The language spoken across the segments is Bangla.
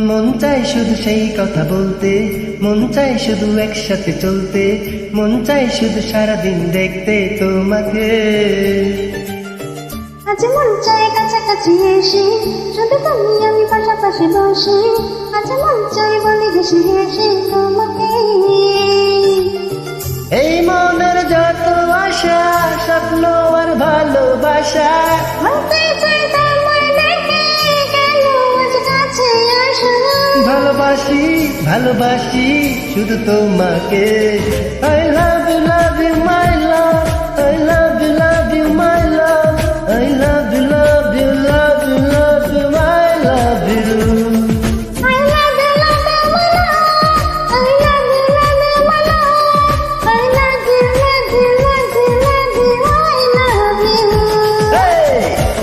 মন চাই শুধু সেই কথা বলতে, মন চাই শুধু একসাথে চলতে, মন চাই শুধু সারাদিন দেখতে তোমাকে। আজ মন চাই কাছাকাছি এসে, শুধু তুমি আমি পাশাপাশি বসে, আজ মন চাই বলি হেসে হেসে তোমাকে। এই মনের যত আশা, স্বপ্ন আর ভালোবাসা, বলতে চাই তোমায় দেখে, কেন আজ কাছে আসো। ভালোবাসি ভালোবাসি শুধু তোমাকে। I love you, love you, my love. I love you, love you, my love. I love you, love you, love you, love you, I love you. I love you, love you, my love. I love you, love you, my love. I love you, love you, love you, love you, I love you. Hey!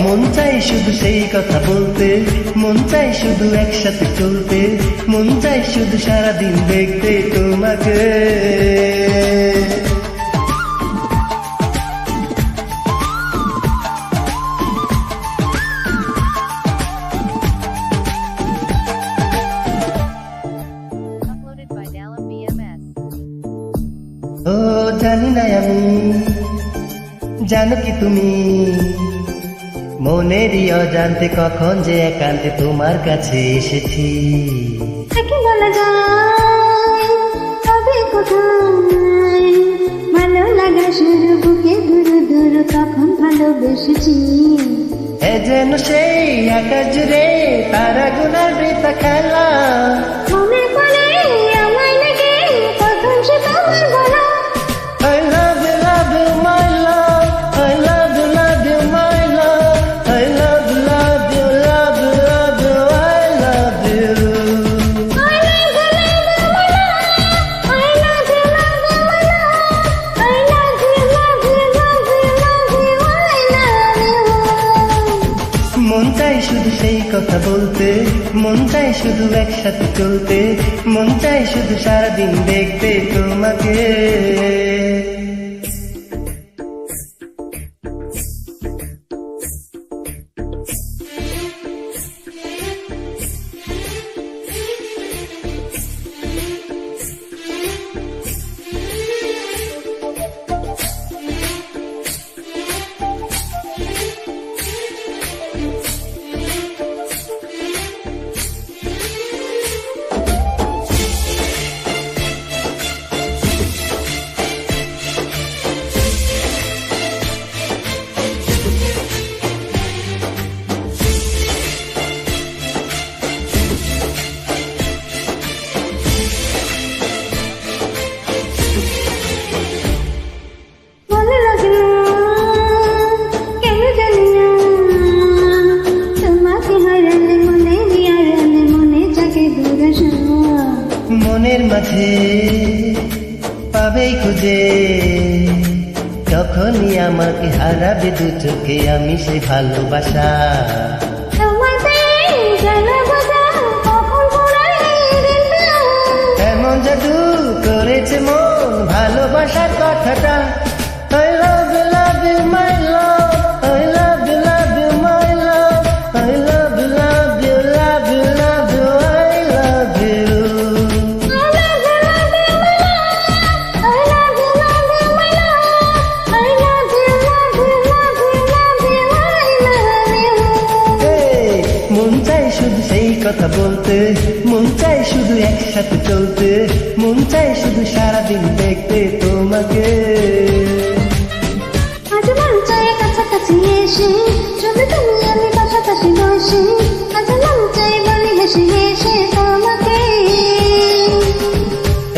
মন চাই শুধু সেই কথা বলতে, মন চাই শুধু একসাথে চলতে, মন চাই শুধু সারাদিন দেখতে তোমাকে। Uploaded by Dalam BMS. ও জানি না আমি, জানো কি তুমি, মনেরই অজান্তে কখন যে একান্তে তোমার কাছে এসেছি। তাকে বলা যায় তবে কোথায়, ভালো লাগা শুরু বুকে দূর দূর তখন ভালোবেসেছি। এ যেন সেই আকাশ জুড়ে তারা গুনার বৃথা খেলা, মনে পড়ে আমায় লেগে প্রথম সে তোমার বলা। I love you, love you, my love. I love you, love you, my love. I love you, love you, love you, love you, I love you. I love you, love you, my love. I love you, love you, my love. I love you, love you, love you, love you, I love you. মন চাই শুধু সেই কথা বলতে, মন চাই শুধু একসাথে চলতে, মন চাই শুধু সারাদিন দেখতে তোমাকে। ভালো লাগে না, কেন জানি না, তোমাকে হারালে মনে হারালে মনে জাগে দুরাশা। মনের মাঝে পাবেই খুঁজে, যখনই আমাকে হারাবে দু চোখে আমি সে ভালোবাসা। তোমাতে জানা বোঝা কখন পড়াই দিনটা। এমন জাদু করেছে মন ভালোবাসার কথাটা। I love you, love you, my love. I love you, love you, my love. I love you, love you, love you, love you, I love you. I love you, love you, my love. I love you, love you, my love. I love you, love you, love you, love you, I love you. Hey! মন চাই শুধু সেই কথা বলতে, মন চাই শুধু একসাথে চলতে, মন চাই শুধু সারাদিন দেখতে তোমাকে। আজ মন চায় কাছাকাছি এসে, শুধু তুমি আমি পাশাপাশি বসে, আজ মন চায় বলি হেসে হেসে তোমাকে।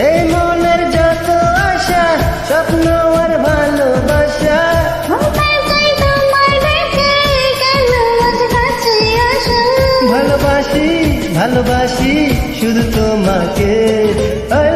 এই মনের যত আশা, স্বপ্ন আর ভালোবাসা, বলতে চাই তোমায় দেখে, কেন আজ কাছে আসো। ভালোবাসি ভালোবাসি শুধু তোমাকে I